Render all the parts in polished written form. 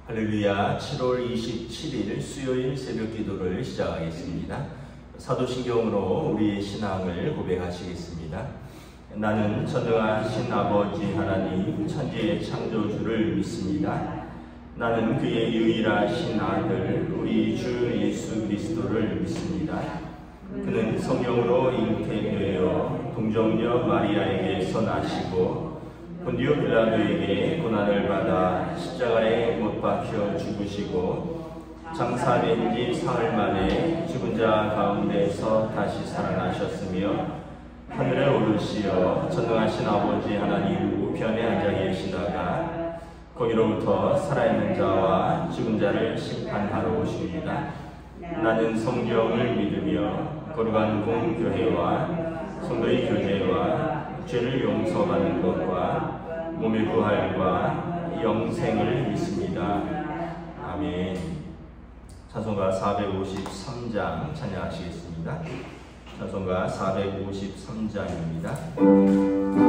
할렐루야. 7월 27일 수요일 새벽 기도를 시작하겠습니다. 사도신경으로 우리의 신앙을 고백하시겠습니다. 나는 전능하신 아버지 하나님 천지의 창조주를 믿습니다. 나는 그의 유일하신 아들 우리 주 예수 그리스도를 믿습니다. 그는 성령으로 잉태되어 동정녀 마리아에게서 나시고 본디오 빌라도에게 고난을 받아 십자가에 못 박혀 죽으시고 장사된 지 사흘 만에 죽은 자 가운데서 다시 살아나셨으며 하늘에 오르시어 전능하신 아버지 하나님 우편에 앉아 계시다가 거기로부터 살아있는 자와 죽은 자를 심판하러 오십니다. 나는 성경을 믿으며 거룩한 공교회와 성도의 교제와 죄를 용서받는 것과 몸의 부활과 영생을 믿습니다. 아멘. 찬송가 453장 찬양하시겠습니다. 찬송가 453장입니다.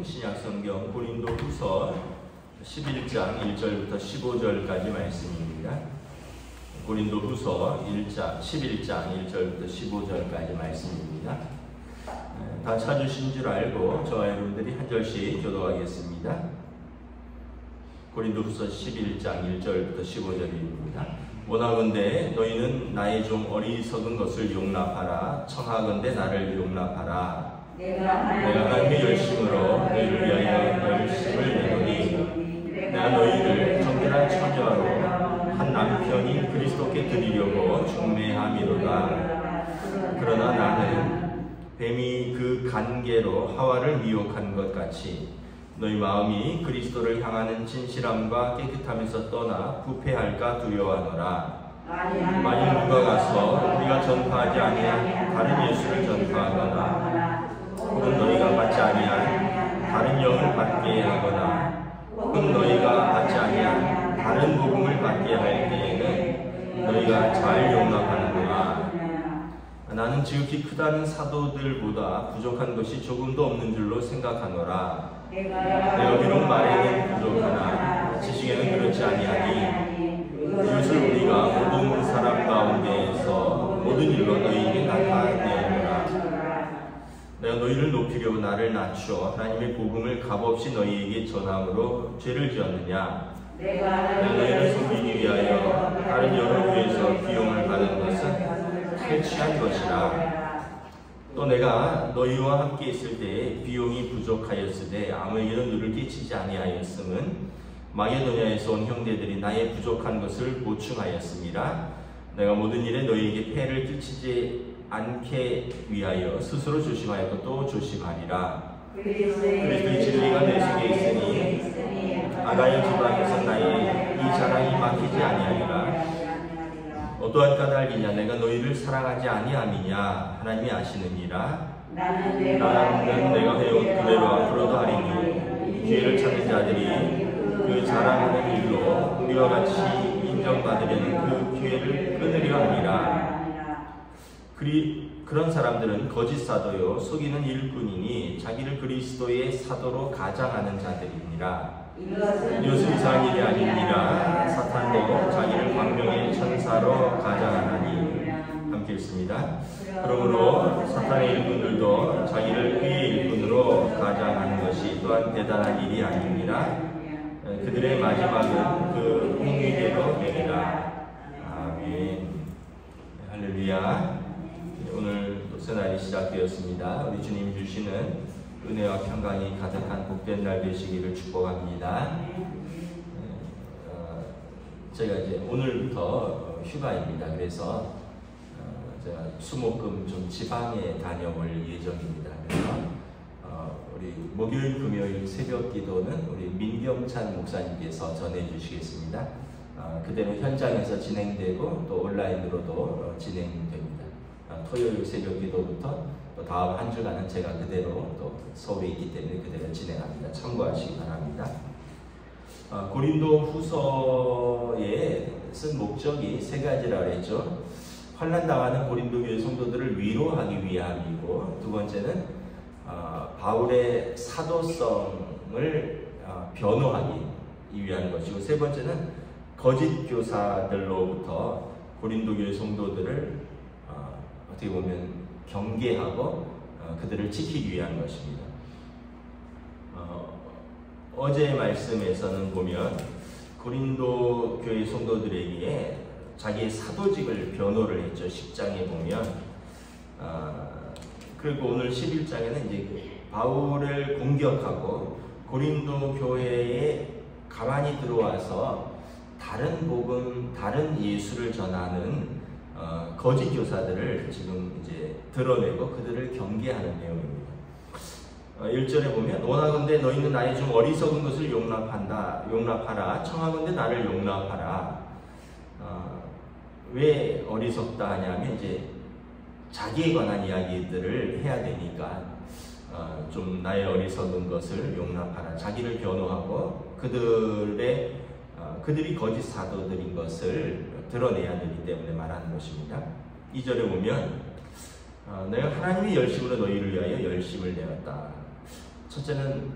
신약성경 고린도후서 11장 1절부터 15절까지 말씀입니다. 고린도후서 11장 1절부터 15절까지 말씀입니다. 다 찾으신 줄 알고 저와 여러분들이 한 절씩 교독하겠습니다. 고린도후서 11장 1절부터 15절입니다. 원하건대 너희는 나의 좀 어리석은 것을 용납하라. 청하건대 나를 용납하라. 내가 하나님의 열심으로 너희를 위하여 열심을 내노니 내가 너희를 정결한 처자로 한 남편인 그리스도께 드리려고 중매함이로다. 그러나 나는 뱀이 그 간계로 하와를 미혹한 것 같이 너희 마음이 그리스도를 향하는 진실함과 깨끗함에서 떠나 부패할까 두려워하노라. 만일 누가 가서 우리가 전파하지 아니한 다른 예수를 전파하거나 혹은 너희가 받지 아니한 다른 영을 받게 하거나 혹은 너희가 받지 아니한 다른 복음을 받게 할 때에는 너희가 잘 용납하는구나. 나는 지극히 크다는 사도들보다 부족한 것이 조금도 없는 줄로 생각하노라. 내가 비록 말에는 부족하나 지식에는 그렇지 아니하니 이것을 우리가 모든 사람 가운데에서 모든 일로 너희에게 나타내노라. 내가 너희를 높이려고 나를 낮추어 하나님의 복음을 값없이 너희에게 전함으로 죄를 지었느냐? 내가 너희를 섬기기 위하여 다른 여러 교회에서 비용을 받은 것은 탈취한 것이라. 또 내가 너희와 함께 있을 때에 비용이 부족하였으되 아무에게도 누를 끼치지 아니하였음은 마게도냐에서 온 형제들이 나의 부족한 것을 보충하였음이라. 내가 모든 일에 너희에게 폐를 끼치지 않게 위하여 스스로 조심하였고 또 조심하리라. 그리스도의 진리가 내 속에 있으니 아가야 지방에서 나의 이 자랑이 막히지 아니하리라. 어떠한 까닭이냐? 내가 너희를 사랑하지 아니함이냐? 하나님이 아시느니라. 나는 내가 해온 그대로 앞으로도 하리니 기회를 찾는 자들이 그 자랑하는 일로 우리와 같이 인정받으려는 그 기회를 끊으려 하니라. 그런 사람들은 거짓 사도요 속이는 일꾼이니 자기를 그리스도의 사도로 가장하는 자들이니라. 이것은 이상한 일이 아니니라. 사탄도 자기를 광명의 천사로 가장하나니. 함께 읽습니다. 그러므로 사탄의 일꾼들도 자기를 의의 일꾼으로 가장하는 것이 또한 대단한 일이 아니니라. 그들의 마지막은 그 행위대로 되리라. 아멘. 할렐루야. 오늘 새날이 시작되었습니다. 우리 주님 주시는 은혜와 평강이 가득한 복된 날 되시기를 축복합니다. 제가 이제 오늘부터 휴가입니다. 그래서 제가 수목금 좀 지방에 다녀올 예정입니다. 그래서 우리 목요일, 금요일 새벽 기도는 우리 민경찬 목사님께서 전해주시겠습니다. 그대로 현장에서 진행되고 또 온라인으로도 진행됩니다. 토요일 새벽 기도부터 또 다음 한 주간은 제가 그대로 또 서울에 있기 때문에 그대로 진행합니다. 참고하시기 바랍니다. 고린도 후서에 쓴 목적이 세 가지라고 했죠. 환난당하는 고린도 교회 성도들을 위로하기 위함이고, 두 번째는 바울의 사도성을 변호하기 위한 것이고, 세 번째는 거짓 교사들로부터 고린도 교회 성도들을 어떻게 보면 경계하고 그들을 지키기 위한 것입니다. 어제의 말씀에서는 보면 고린도 교회 성도들에게 자기의 사도직을 변호를 했죠. 10장에 보면. 그리고 오늘 11장에는 이제 바울을 공격하고 고린도 교회에 가만히 들어와서 다른 복음, 다른 예수를 전하는 거짓 교사들을 지금 이제 드러내고 그들을 경계하는 내용입니다. 1절에 보면 원하건대 너희는 나의 좀 어리석은 것을 용납하라. 청하건대 나를 용납하라. 왜 어리석다 하냐면 이제 자기에 관한 이야기들을 해야 되니까 좀 나의 어리석은 것을 용납하라. 자기를 변호하고 그들이 거짓 사도들인 것을 드러내야 되기 때문에 말하는 것입니다. 2절에 보면 내가 하나님의 열심으로 너희를 위하여 열심을 내었다. 첫째는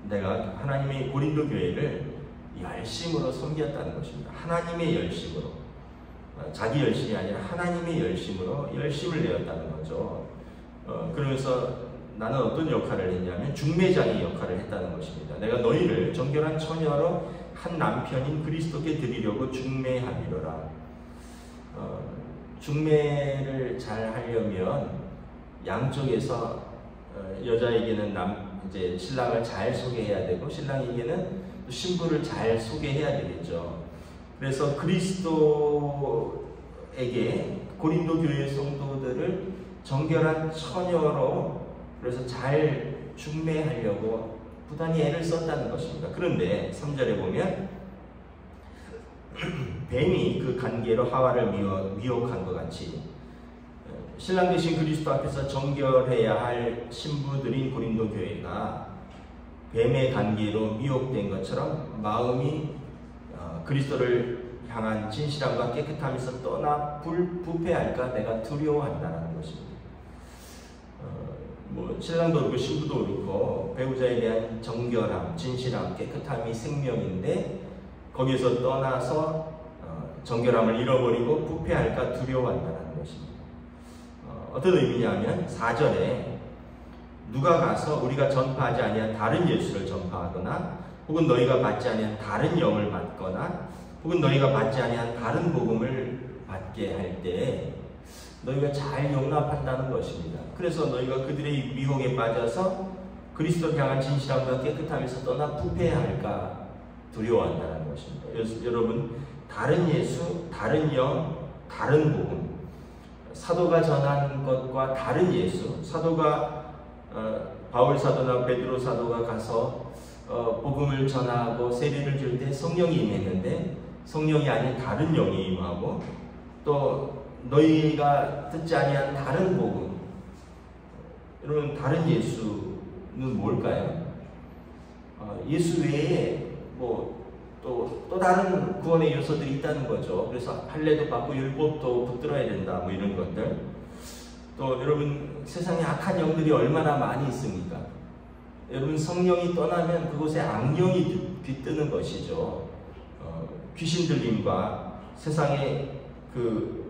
내가 하나님의 고린도 교회를 열심으로 섬겼다는 것입니다. 하나님의 열심으로, 자기 열심이 아니라 하나님의 열심으로 열심을 내었다는 거죠. 그러면서 나는 어떤 역할을 했냐면 중매장의 역할을 했다는 것입니다. 내가 너희를 정결한 처녀로 한 남편인 그리스도께 드리려고 중매하리로라. 중매를 잘 하려면 양쪽에서 여자에게는 이제 신랑을 잘 소개해야 되고 신랑에게는 신부를 잘 소개해야 되겠죠. 그래서 그리스도에게 고린도 교회 성도들을 정결한 처녀로 그래서 잘 중매하려고 부단히 애를 썼다는 것입니다. 그런데 3절에 보면 뱀이 그 관계로 하와를 미혹한 것 같이 신랑 되신 그리스도 앞에서 정결해야 할 신부들인 고린도 교회가 뱀의 관계로 미혹된 것처럼 마음이 그리스도를 향한 진실함과 깨끗함에서 떠나 부패할까 내가 두려워한다는 것입니다. 신랑도 그렇고 신부도 그렇고 배우자에 대한 정결함, 진실함, 깨끗함이 생명인데 거기에서 떠나서 정결함을 잃어버리고 부패할까 두려워한다는 것입니다. 어떤 의미냐면 4절에 누가 가서 우리가 전파하지 아니한 다른 예수를 전파하거나 혹은 너희가 받지 아니한 다른 영을 받거나 혹은 너희가 받지 아니한 다른 복음을 받게 할 때 너희가 잘 용납한다는 것입니다. 그래서 너희가 그들의 미혹에 빠져서 그리스도를 향한 진실함과 깨끗함에서 떠나 부패할까 두려워한다는 것입니다. 여러분, 다른 예수, 다른 영, 다른 복음, 사도가 전한 것과 다른 예수, 사도가 바울 사도나 베드로 사도가 가서 복음을 전하고 세례를 줄 때 성령이 임했는데 성령이 아닌 다른 영이 임하고 또 너희가 듣지 아니한 다른 복음, 여러분 다른 예수는 뭘까요? 예수 외에 또 다른 구원의 요소들이 있다는 거죠. 그래서 할례도 받고 율법도 붙들어야 된다 이런 것들. 또 여러분 세상에 악한 영들이 얼마나 많이 있습니까? 여러분 성령이 떠나면 그곳에 악령이 뒤뜨는 것이죠. 귀신 들림과 세상에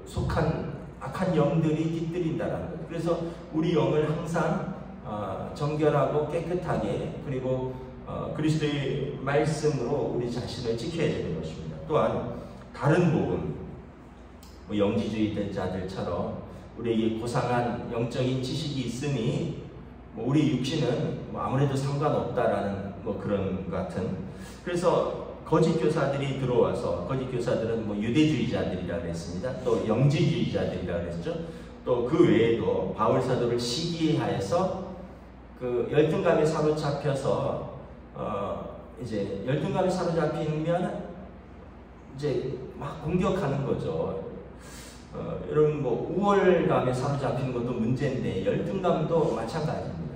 속한 악한 영들이 뒤뜨린다는 것. 그래서 우리 영을 항상 정결하고 깨끗하게 그리고 그리스도의 말씀으로 우리 자신을 지켜야 되는 것입니다. 또한 다른 복음, 영지주의자들처럼 우리에게 고상한 영적인 지식이 있으니 우리 육신은 아무래도 상관없다라는 그런 같은. 그래서 거짓 교사들이 들어와서, 거짓 교사들은 유대주의자들이라 그랬습니다. 또 영지주의자들이라 그랬죠. 또 그 외에도 바울 사도를 시기하여서 그 열등감에 사로잡혀서 이제 열등감에 사로잡히면 이제 막 공격하는 거죠. 여러분 우월감에 사로잡히는 것도 문제인데 열등감도 마찬가지입니다.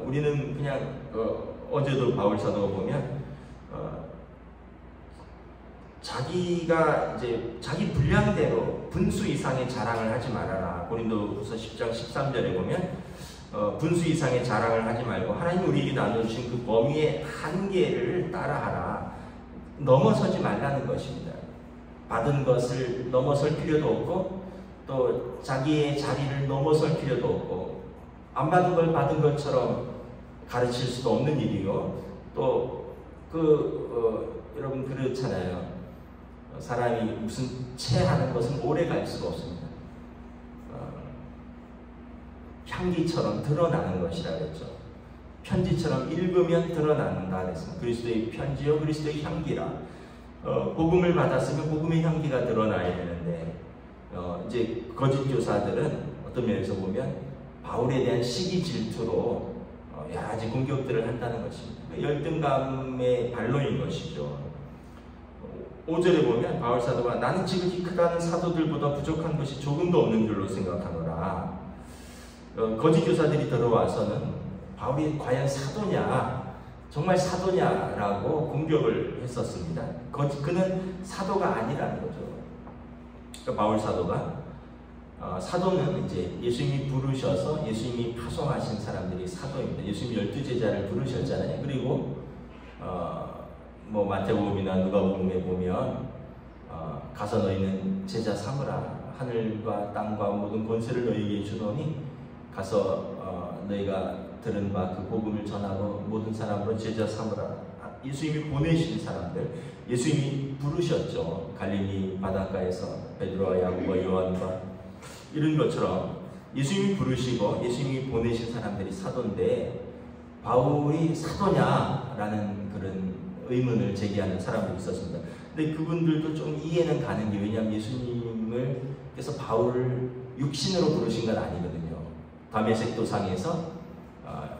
우리는 그냥 어제도 바울 사도가 보면 자기가 이제 자기 분량대로 분수 이상의 자랑을 하지 말아라. 고린도후서 10장 13절에 보면 분수 이상의 자랑을 하지 말고 하나님 우리에게 나눠주신 그 범위의 한계를 따라하라. 넘어서지 말라는 것입니다. 받은 것을 넘어설 필요도 없고 또 자기의 자리를 넘어설 필요도 없고 안 받은 걸 받은 것처럼 가르칠 수도 없는 일이요. 또 여러분 그렇잖아요. 사람이 무슨 체하는 것은 오래 갈 수가 없습니다. 향기처럼 드러나는 것이라 그랬죠. 편지처럼 읽으면 드러난다 그랬습니다. 그리스도의 편지요 그리스도의 향기라. 복음을 받았으면 복음의 향기가 드러나야 되는데 이제 거짓 교사들은 어떤 면에서 보면 바울에 대한 시기 질투로 여러 가지 공격들을 한다는 것입니다. 열등감의 반론인 것이죠. 5절에 보면 바울 사도가 나는 지극히 크다는 사도들보다 부족한 것이 조금도 없는 줄로 생각하노라. 거짓 교사들이 들어와서는 바울이 과연 사도냐, 정말 사도냐라고 공격을 했었습니다. 그는 사도가 아니라는 거죠. 그러니까 바울 사도가 사도는 이제 예수님이 부르셔서 예수님이 파송하신 사람들이 사도입니다. 예수님이 12제자를 부르셨잖아요. 그리고 마태복음이나 누가복음에 보면 가서 너희는 제자 삼으라. 하늘과 땅과 모든 권세를 너희에게 주노니 가서 너희가 들은 바 그 복음을 전하고 모든 사람으로 제자 삼으라. 예수님이 보내신 사람들, 예수님이 부르셨죠. 갈릴리 바닷가에서 베드로와 야고보와 요한과 이런 것처럼 예수님이 부르시고 예수님이 보내신 사람들이 사도인데 바울이 사도냐라는 그런 의문을 제기하는 사람들이 있었습니다. 근데 그분들도 좀 이해는 가는 게, 왜냐하면 예수님께서 바울을 육신으로 부르신 건 아니거든요. 다메섹 도상에서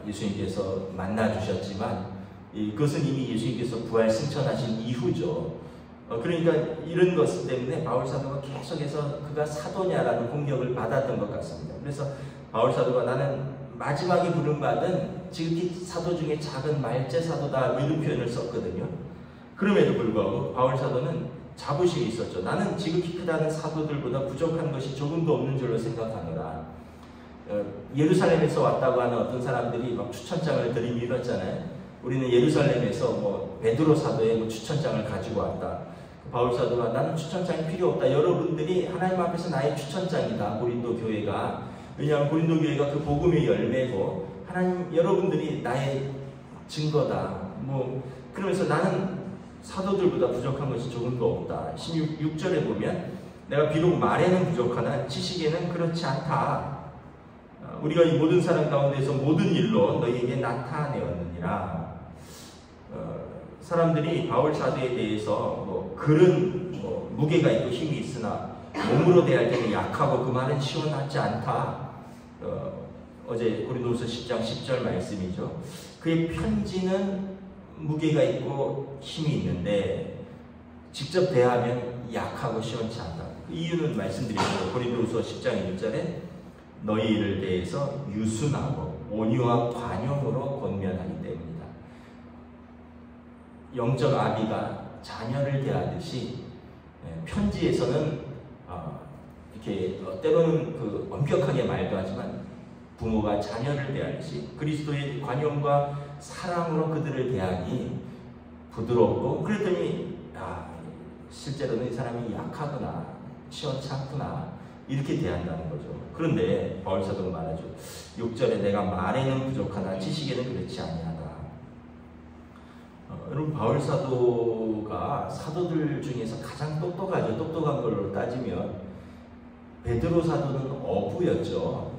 예수님께서 만나주셨지만 그것은 이미 예수님께서 부활 승천하신 이후죠. 그러니까 이런 것 때문에 바울 사도가 계속해서 그가 사도냐라는 공격을 받았던 것 같습니다. 그래서 바울 사도가 나는 마지막에 부름받은 지극히 사도 중에 작은 말제 사도다 이런 표현을 썼거든요. 그럼에도 불구하고 바울 사도는 자부심이 있었죠. 나는 지극히 크다는 사도들보다 부족한 것이 조금도 없는 줄로 생각하노라. 예루살렘에서 왔다고 하는 어떤 사람들이 막 추천장을 들이밀었잖아요. 우리는 예루살렘에서 뭐 베드로 사도의 뭐 추천장을 가지고 왔다. 바울 사도가 나는 추천장이 필요 없다. 여러분들이 하나님 앞에서 나의 추천장이다. 고린도 교회가. 왜냐하면 고린도 교회가 그 복음의 열매고 하나님 여러분들이 나의 증거다. 뭐 그러면서 나는 사도들보다 부족한 것이 조금도 없다. 16절에 보면 내가 비록 말에는 부족하나 지식에는 그렇지 않다. 우리가 이 모든 사람 가운데서 모든 일로 너희에게 나타내었느니라. 사람들이 바울 사도에 대해서 뭐 그런 무게가 있고 힘이 있으나 몸으로 대할 때는 약하고 그 말은 시원하지 않다. 어제 고린도후서 10장 10절 말씀이죠. 그의 편지는 무게가 있고 힘이 있는데 직접 대하면 약하고 시원치 않다. 그 이유는 말씀드렸죠. 고린도후서 10장 1절에 너희 일을 대해서 유순하고 온유와 관용으로 권면하기 때문이다. 영적 아비가 자녀를 대하듯이 편지에서는 이렇게 때로는 그 엄격하게 말도 하지만 부모가 자녀를 대하듯이 그리스도의 관용과 사랑으로 그들을 대하니 부드럽고 그랬더니 실제로는 이 사람이 약하구나 시원치 않구나 이렇게 대한다는 거죠. 그런데 바울 사도가 말하죠. 6절에 내가 말에는 부족하나 지식에는 그렇지 아니하다. 여러분 바울 사도가 사도들 중에서 가장 똑똑하죠. 똑똑한 걸로 따지면 베드로 사도는 어부였죠.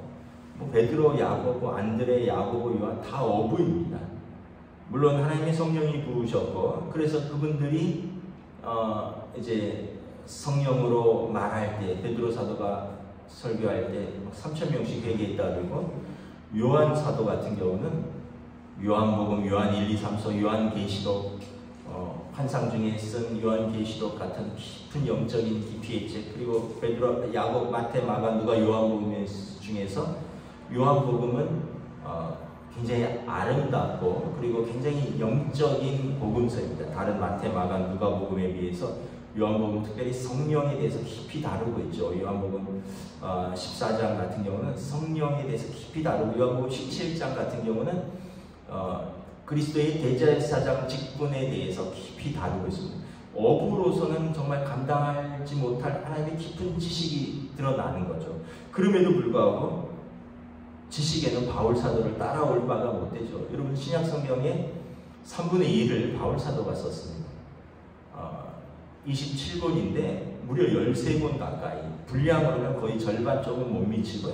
뭐 베드로, 야고보, 안드레, 야고보, 요한 다 어부입니다. 물론 하나님의 성령이 부으셨고 그래서 그분들이 이제 성령으로 말할 때 베드로 사도가 설교할 때 3,000명씩 회개했다 그러고 요한 사도 같은 경우는 요한복음, 요한 1, 2, 3서, 요한계시록 환상 중에 쓴 요한계시록 같은 깊은 영적인 깊이의 책 그리고 베드로, 야곱, 마태, 마가, 누가 요한복음 중에서 요한복음은 굉장히 아름답고 그리고 굉장히 영적인 복음서입니다. 다른 마태, 마가, 누가복음에 비해서 요한복음 특별히 성령에 대해서 깊이 다루고 있죠. 요한복음 14장 같은 경우는 성령에 대해서 깊이 다루고 요한복음 17장 같은 경우는 그리스도의 대제사장 직분에 대해서 깊이 다루고 있습니다. 어부로서는 정말 감당하지 못할 하나님의 깊은 지식이 드러나는 거죠. 그럼에도 불구하고 지식에는 바울 사도를 따라올 바가 못 되죠. 여러분 신약 성경의 3분의 1을 바울 사도가 썼습니다. 27권인데 무려 13권 가까이 분량으로는 거의 절반 조금 못 미치고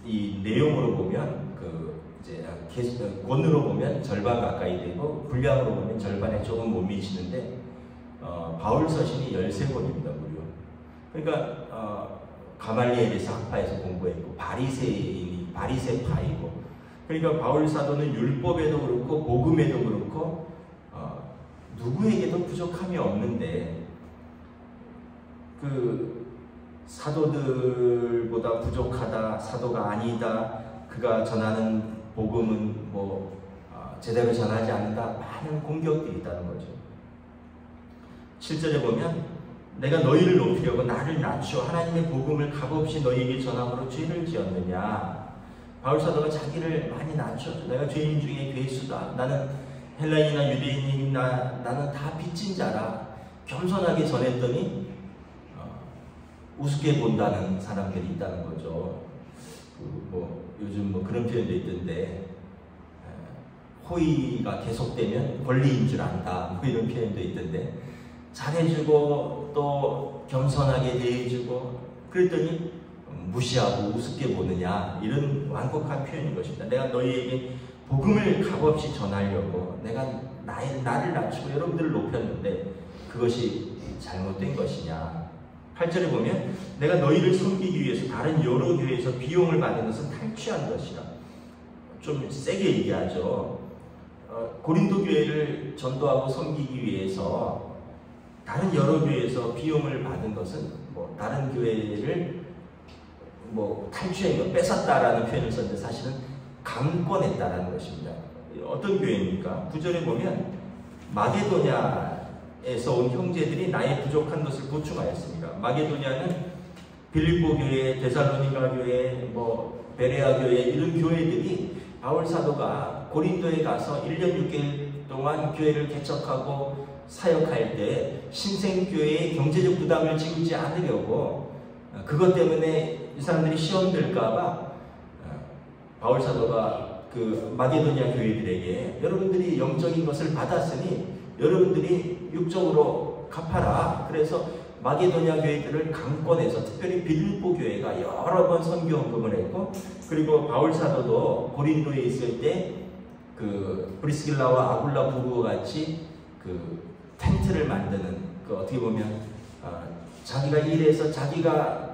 이 내용으로 보면 이제 권으로 보면 절반 가까이 되고 분량으로 보면 절반에 조금 못 미치는데 바울 서신이 13권입니다 무려. 그러니까 가말리엘에서 학파에서 공부했고 바리새파이고 그러니까 바울 사도는 율법에도 그렇고 복음에도 그렇고 누구에게도 부족함이 없는데 그 사도들보다 부족하다 사도가 아니다 그가 전하는 복음은 뭐 제대로 전하지 않는다 많은 공격들이 있다는 거죠. 7절에 보면 내가 너희를 높이려고 나를 낮추어 하나님의 복음을 값없이 너희에게 전함으로 죄를 지었느냐. 바울 사도가 자기를 많이 낮췄죠. 내가 죄인 중에 괴수다. 나는 헬라인이나 유대인이나 나는 다 빚진 자라. 겸손하게 전했더니 우습게 본다는 사람들이 있다는 거죠. 요즘 뭐 그런 표현도 있던데 호의가 계속되면 권리인 줄 안다. 뭐 이런 표현도 있던데 잘해주고 또 겸손하게 대해주고 그랬더니 무시하고 우습게 보느냐 이런 완곡한 표현인 것입니다. 내가 너희에게 복음을 값없이 전하려고 내가 나를 낮추고 여러분들을 높였는데 그것이 잘못된 것이냐. 8절에 보면 내가 너희를 섬기기 위해서 다른 여러 교회에서 비용을 받은 것은 탈취한 것이라. 좀 세게 얘기하죠. 고린도 교회를 전도하고 섬기기 위해서 다른 여러 교회에서 비용을 받은 것은 뭐 다른 교회를 뭐 탈취한 것, 뺏었다라는 표현을 썼는데 사실은 강권했다라는 것입니다. 어떤 교회입니까? 9절에 보면 마게도냐 에서 온 형제들이 나의 부족한 것을 보충하였습니다. 마게도냐는 빌립보 교회, 데살로니가 교회, 베레아 교회 이런 교회들이 바울 사도가 고린도에 가서 1년 6개월 동안 교회를 개척하고 사역할 때 신생교회의 경제적 부담을 지우지 않으려고 그것 때문에 이 사람들이 시험 들까봐 바울 사도가 그 마게도냐 교회들에게 여러분들이 영적인 것을 받았으니 여러분들이 육적으로 갚아라. 그래서 마게도냐 교회들을 강권해서 특별히 빌립보 교회가 여러 번 선교 헌금을 했고, 그리고 바울 사도도 고린도에 있을 때 그 브리스길라와 아굴라 부부와 같이 그 텐트를 만드는 그 어떻게 보면 자기가 일해서 자기가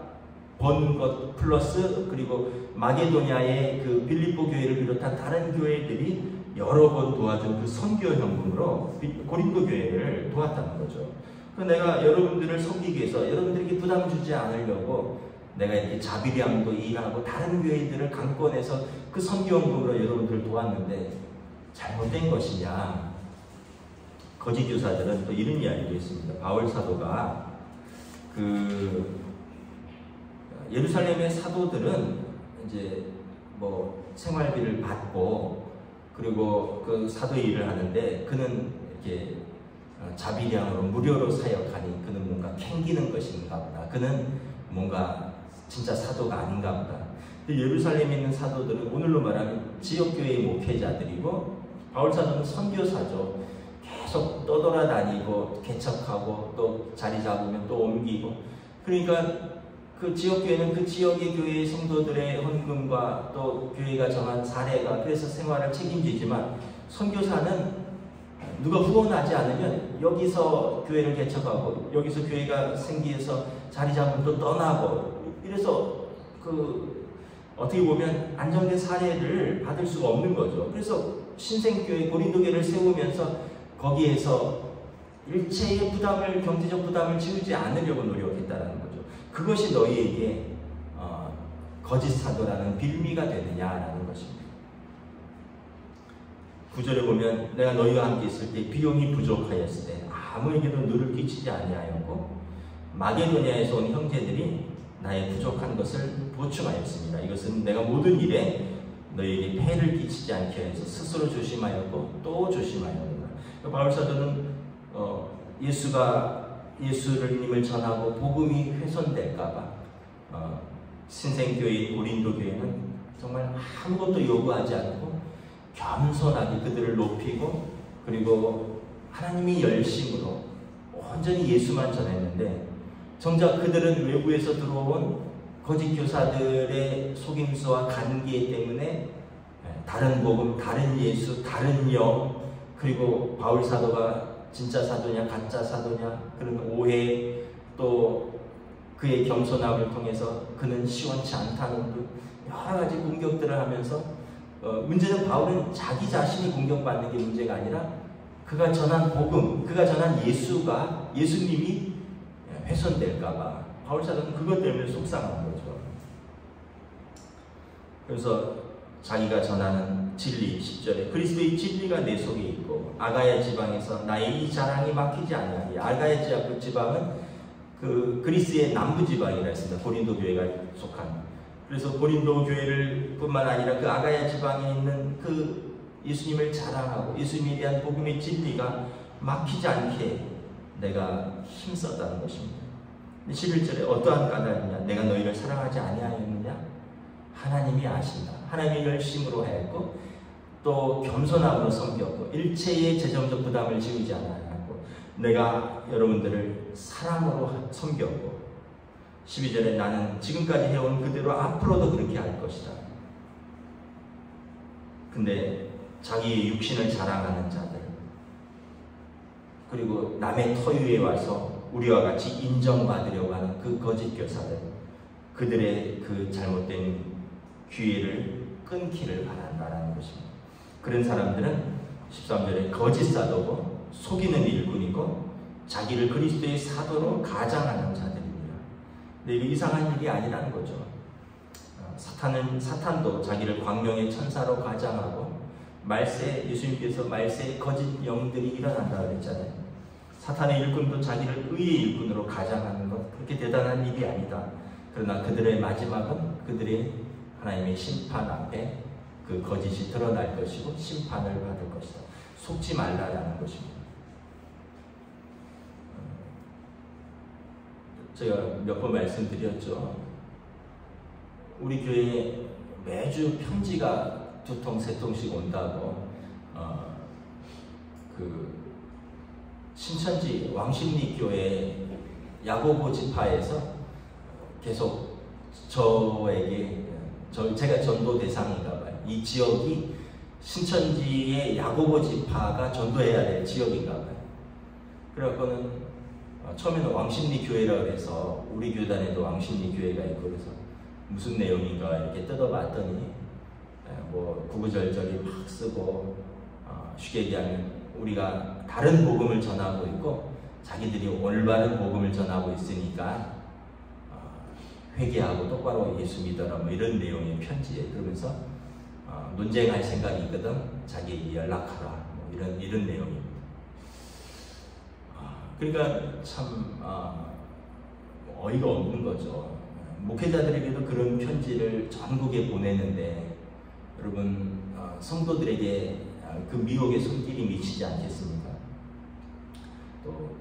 번 것 플러스 그리고 마게도냐의 그 빌립보 교회를 비롯한 다른 교회들이 여러 번 도와준 그 선교 헌금으로 고린도 교회를 도왔다는 거죠. 내가 여러분들을 섬기기 위해서 여러분들에게 부담 주지 않으려고 내가 이렇게 자비량도 일하고 다른 교회들을 강권해서 그 선교 헌금으로 여러분들을 도왔는데 잘못된 것이냐? 거짓 교사들은 또 이런 이야기도 있습니다. 바울 사도가 그 예루살렘의 사도들은 이제 생활비를 받고 그리고 그 사도 일을 하는데 그는 이렇게 자비량으로 무료로 사역하니 그는 뭔가 캥기는 것인가 보다. 그는 뭔가 진짜 사도가 아닌가 보다. 예루살렘에 있는 사도들은 오늘로 말하면 지역교회의 목회자들이고 바울 사도는 선교사죠. 계속 떠돌아다니고 개척하고 또 자리 잡으면 또 옮기고, 그러니까 그 지역교회는 그 지역의 교회의 성도들의 헌금과 또 교회가 정한 사례가 그래서 생활을 책임지지만 선교사는 누가 후원하지 않으면 여기서 교회를 개척하고 여기서 교회가 생기해서 자리 잡으면 또 떠나고, 이래서 그 어떻게 보면 안정된 사례를 받을 수가 없는 거죠. 그래서 신생교회 고린도교회를 세우면서 거기에서 일체의 부담을, 경제적 부담을 지우지 않으려고 노력했다는 거죠. 그것이 너희에게 거짓 사도라는 빌미가 되느냐라는 것입니다. 9절에 보면 내가 너희와 함께 있을 때 비용이 부족하였을 때 아무에게도 누를 끼치지 아니하였고 마게도냐에서 온 형제들이 나의 부족한 것을 보충하였습니다. 이것은 내가 모든 일에 너희에게 폐를 끼치지 않게 해서 스스로 조심하였고 또 조심하였노라. 바울 사도는 예수님을 전하고 복음이 훼손될까봐 신생교회인 고린도 교회는 정말 아무것도 요구하지 않고 겸손하게 그들을 높이고 그리고 하나님의 열심으로 온전히 예수만 전했는데, 정작 그들은 외부에서 들어온 거짓 교사들의 속임수와 간계 때문에 다른 복음, 다른 예수, 다른 영, 그리고 바울 사도가 진짜 사도냐 가짜 사도냐 그런 오해, 또 그의 겸손함을 통해서 그는 시원치 않다는 등 여러 가지 공격들을 하면서 문제는 바울은 자기 자신이 공격받는 게 문제가 아니라 그가 전한 복음, 그가 전한 예수님이 훼손될까봐 바울 사도는 그것 때문에 속상한 거죠. 그래서 자기가 전하는 진리 10절에 그리스도의 진리가 내 속에 있고 아가야 지방에서 나의 이 자랑이 막히지 아니하리. 아가야 지방은 그 그리스의 남부 지방이라 했습니다. 고린도 교회가 속한. 그래서 고린도 교회를 뿐만 아니라 그 아가야 지방에 있는 그 예수님을 자랑하고 예수님에 대한 복음의 진리가 막히지 않게 내가 힘썼다는 것입니다. 11절에 어떠한 까닭이냐? 내가 너희를 사랑하지 아니하였느냐? 하나님이 아신다. 하나님의 열심으로 하였고 또 겸손함으로 섬겼고 일체의 재정적 부담을 지우지 않았고 내가 여러분들을 사랑으로 섬겼고 12절에 나는 지금까지 해온 그대로 앞으로도 그렇게 할 것이다. 근데 자기의 육신을 자랑하는 자들 그리고 남의 터위에 와서 우리와 같이 인정받으려고 하는 그 거짓 교사들, 그들의 그 잘못된 기회를 끊기를 바란다라는 것입니다. 그런 사람들은 13절에 거짓 사도고 속이는 일꾼이고 자기를 그리스도의 사도로 가장하는 자들입니다. 근데 이거 이상한 일이 아니라는 거죠. 사탄도 자기를 광명의 천사로 가장하고 예수님께서 말세에 거짓 영들이 일어난다고 그랬잖아요. 사탄의 일꾼도 자기를 의의 일꾼으로 가장하는 것, 그렇게 대단한 일이 아니다. 그러나 그들의 마지막은 그들의 하나님의 심판 앞에 그 거짓이 드러날 것이고 심판을 받을 것이다. 속지 말라라는 것입니다. 제가 몇 번 말씀드렸죠. 우리 교회에 매주 편지가 2통, 3통씩 온다고 그 신천지 왕십리교회 야고보 지파에서 계속 저에게 제가 전도 대상인가 봐요. 이 지역이 신천지의 야고보 지파가 전도해야 될 지역인가 봐요. 그래갖고는 처음에는 왕십리교회라고 해서 우리 교단에도 왕십리교회가 있고 그래서 무슨 내용인가 이렇게 뜯어봤더니 뭐 구구절절히 막 쓰고 쉽게 얘기하면 우리가 다른 복음을 전하고 있고 자기들이 올바른 복음을 전하고 있으니까 회개하고 똑바로 예수 믿어라 뭐 이런 내용의 편지에 그러면서 논쟁할 생각이 있거든 자기에게 연락하라 뭐 이런 내용입니다. 그러니까 참 어이가 없는 거죠. 목회자들에게도 그런 편지를 전국에 보내는데 여러분 성도들에게 그 미혹의 손길이 미치지 않겠습니까? 또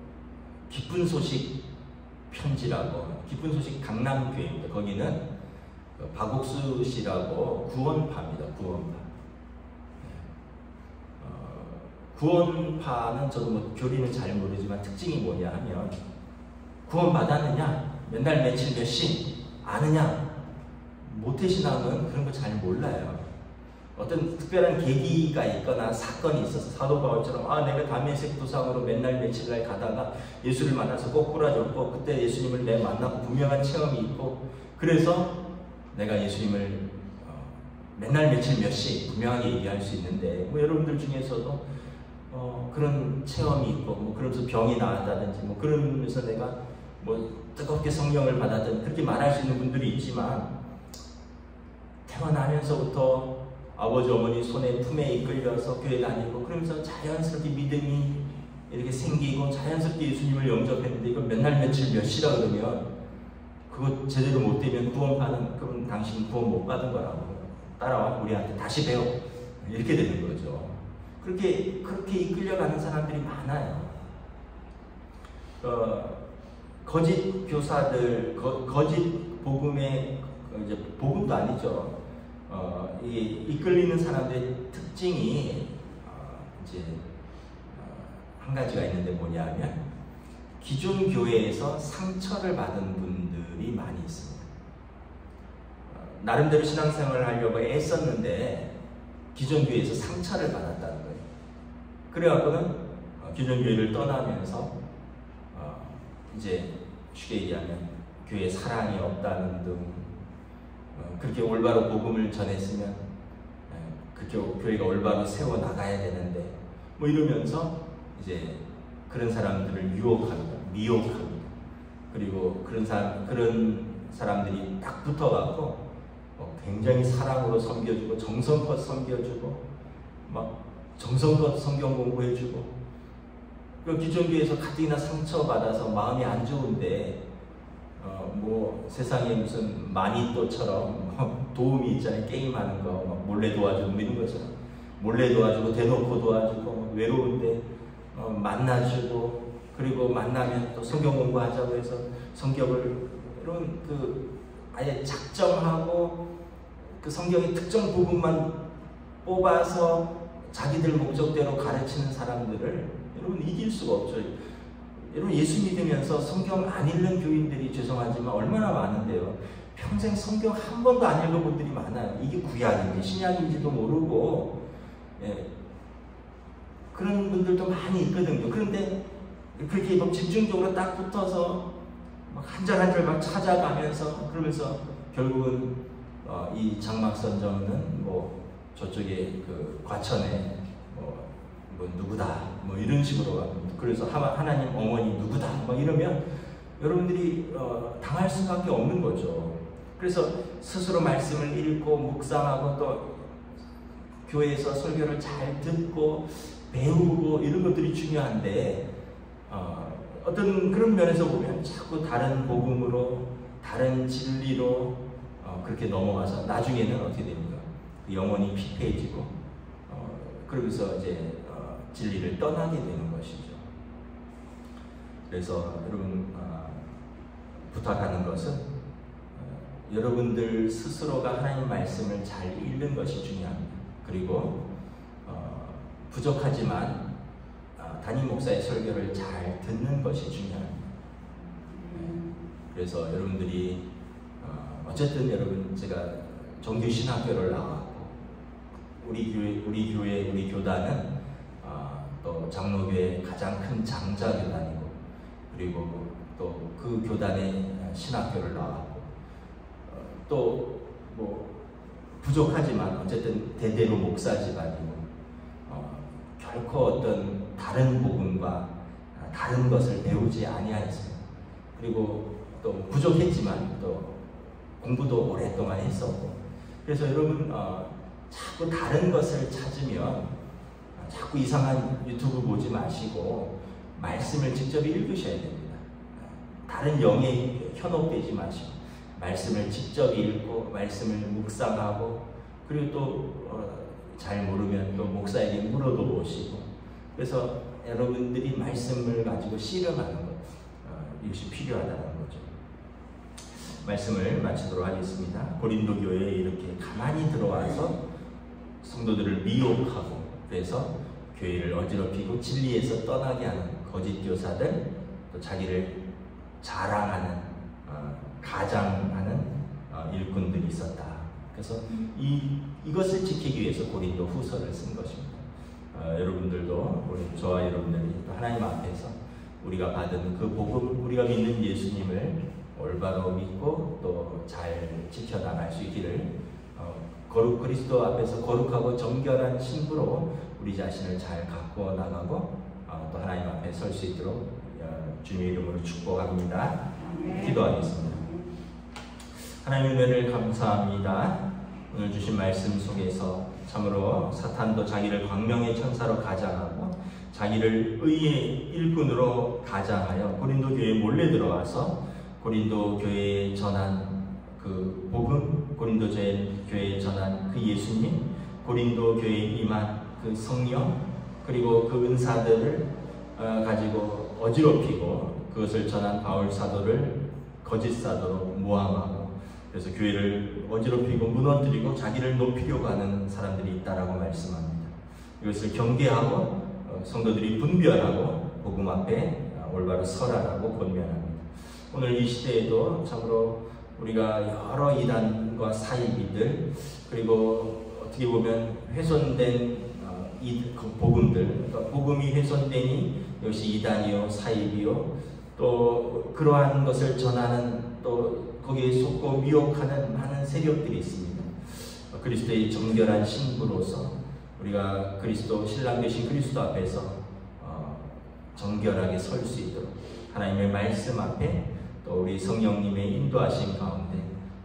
기쁜 소식 편지라고 구원 강남교회입니다. 거기는 박옥수 씨라고 구원파입니다. 구원파는 저도 뭐 교리는 잘 모르지만 특징이 뭐냐 하면 구원 받았느냐, 몇 날 며칠 몇 시 아느냐, 모태신앙은 그런 거 잘 몰라요. 어떤 특별한 계기가 있거나 사건이 있어서 사도 바울처럼 내가 다메섹 도상으로 몇 날 며칠 날 가다가 예수를 만나서 꼬꾸라졌고 그때 예수님을 내가 만나고 분명한 체험이 있고 그래서 내가 예수님을 몇 날 며칠 몇 시 분명하게 얘기할 수 있는데 뭐 여러분들 중에서도 그런 체험이 있고 뭐 그러면서 병이 나았다든지 뭐 그러면서 내가 뭐 뜨겁게 성령을 받았다든지 그렇게 말할 수 있는 분들이 있지만 태어나면서부터 아버지 어머니 손에 품에 이끌려서 교회 다니고 그러면서 자연스럽게 믿음이 이렇게 생기고 자연스럽게 예수님을 영접했는데 이거 몇 날 며칠 몇 시라 그러면 그거 제대로 못 되면 구원받은 그럼 당신 구원 못 받은 거라고 따라와 우리한테 다시 배워 이렇게 되는 거죠. 그렇게 이끌려가는 사람들이 많아요. 거짓 교사들, 거짓 복음의 이제 복음도 아니죠. 이 이끌리는 사람들의 특징이 이제 한 가지가 있는데 뭐냐면 기존 교회에서 상처를 받은 분들이 많이 있습니다. 나름대로 신앙생활을 하려고 애썼는데 기존 교회에서 상처를 받았다는 거예요. 그래갖고는 기존 교회를 떠나면서 이제 쉽게 얘기하면 교회에 사랑이 없다는 등 그렇게 올바로 복음을 전했으면 그 교회가 올바로 세워나가야 되는데 뭐 이러면서 이제 그런 사람들을 유혹합니다. 미혹합니다. 그리고 그런 사람들이 딱 붙어갖고 굉장히 사랑으로 섬겨주고 정성껏 섬겨주고 막 정성껏 성경 공부해주고 그 기존 교회에서 가뜩이나 상처받아서 마음이 안 좋은데 뭐 세상에 무슨 마니또처럼 도움이 있잖아요. 게임하는 거 막 몰래 도와주고 뭐 이런 것처럼 몰래 도와주고 대놓고 도와주고 외로운데 만나주고 그리고 만나면 또 성경 공부하자고 해서 성경을 이런 아예 작정하고 그 성경의 특정 부분만 뽑아서 자기들 목적대로 가르치는 사람들을 여러분 이길 수가 없죠. 여러분 예수 믿으면서 성경 안 읽는 교인들이 죄송하지만 얼마나 많은데요. 평생 성경 한 번도 안 읽은 분들이 많아요. 이게 구약인지 신약인지도 모르고 그런 분들도 많이 있거든요. 그런데 그렇게 막 집중적으로 딱 붙어서 막 한 절 한 절 막 찾아가면서 그러면서 결국은 이 장막선정은 뭐 저쪽에 그 과천에 뭐 누구다 뭐 이런 식으로 갑니다. 그래서 하나님 어머니 누구다 뭐 이러면 여러분들이 당할 수밖에 없는 거죠. 그래서 스스로 말씀을 읽고 묵상하고 또 교회에서 설교를 잘 듣고 배우고 이런 것들이 중요한데 어떤 그런 면에서 보면 자꾸 다른 복음으로, 다른 진리로 그렇게 넘어가서 나중에는 어떻게 됩니까? 영혼이 피폐해지고 그러면서 이제 진리를 떠나게 되는 것이죠. 그래서 여러분 부탁하는 것은 여러분들 스스로가 하나님 말씀을 잘 읽는 것이 중요합니다. 그리고 부족하지만 담임 목사의 설교를 잘 듣는 것이 중요합니다. 그래서 여러분들이 어쨌든 여러분 제가 정규신학교를 나왔고 우리 교회 우리 교단은 또 장로교의 가장 큰 장자교단이고 그리고 또 그 교단의 신학교를 나왔고 또 뭐 부족하지만 어쨌든 대대로 목사 집안이고 결코 어떤 다른 복음과 다른 것을 배우지 아니하였어요. 그리고 또 부족했지만 또 공부도 오랫동안 했었고 그래서 여러분 자꾸 다른 것을 찾으면 자꾸 이상한 유튜브 보지 마시고 말씀을 직접 읽으셔야 됩니다. 다른 영에 현혹되지 마시고 말씀을 직접 읽고 말씀을 묵상하고 그리고 또 잘 모르면 또 목사에게 물어도 보시고 그래서 여러분들이 말씀을 가지고 씨름하는 것 이것이 필요하다는 거죠. 말씀을 마치도록 하겠습니다. 고린도 교회에 이렇게 가만히 들어와서 성도들을 미혹하고 그래서 교회를 어지럽히고 진리에서 떠나게 하는 거짓 교사들 또 자기를 자랑하는 가장하는 일꾼들이 있었다. 그래서 이것을 지키기 위해서 고린도 후서를 쓴 것입니다. 여러분들도 저와 여러분들이 하나님 앞에서 우리가 받은 그 복음, 우리가 믿는 예수님을 올바로 믿고 또 잘 지켜나갈 수 있기를 그리스도 앞에서 거룩하고 정결한 신부로 우리 자신을 잘 갖고 나가고 또 하나님 앞에 설 수 있도록 주님의 이름으로 축복합니다. 기도하겠습니다. 하나님의 은혜를 감사합니다. 오늘 주신 말씀 속에서 참으로 사탄도 자기를 광명의 천사로 가장하고 자기를 의의 일꾼으로 가장하여 고린도 교회에 몰래 들어와서 고린도 교회에 전한 그 복음, 고린도 교회에 전한 그 예수님, 고린도 교회에 임한 그 성령, 그리고 그 은사들을 가지고 어지럽히고 그것을 전한 바울 사도를 거짓 사도로 모함하고 그래서 교회를 어지럽히고 무너뜨리고 자기를 높이려고 하는 사람들이 있다라고 말씀합니다. 이것을 경계하고 성도들이 분별하고 복음 앞에 올바로 설하라고 권면합니다. 오늘 이 시대에도 참으로 우리가 여러 이단과 사이비들 그리고 어떻게 보면 훼손된 복음들, 그러니까 복음이 훼손되니 역시 이단이요 사이비요 또 그러한 것을 전하는 또 거기에 속고 미혹하는 많은 세력들이 있습니다. 그리스도의 정결한 신부로서 우리가 그리스도 신랑 되신 그리스도 앞에서 정결하게 설 수 있도록 하나님의 말씀 앞에 또 우리 성령님의 인도하심 가운데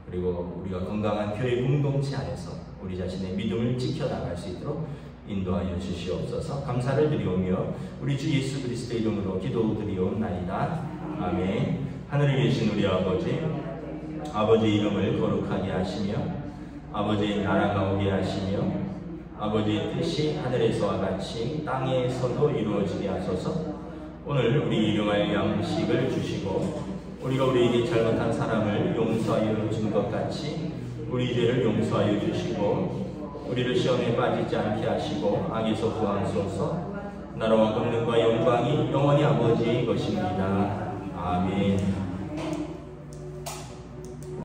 그리고 우리가 건강한 교회 공동체 안에서 우리 자신의 믿음을 지켜나갈 수 있도록 인도하여 주시옵소서. 감사를 드리오며 우리 주 예수 그리스도의 이름으로 기도드리옵나이다. 아멘. 하늘에 계신 우리 아버지의 이름을 거룩하게 하시며 아버지의 나라가 오게 하시며 아버지의 뜻이 하늘에서와 같이 땅에서도 이루어지게 하소서. 오늘 우리 일용할 양식을 주시고 우리가 우리에게 잘못한 사람을 용서하여 준 것 같이 우리 죄를 용서하여 주시고 우리를 시험에 빠지지 않게 하시고 악에서 구하소서. 나라와 권능과 영광이 영원히 아버지의 것입니다. 아멘.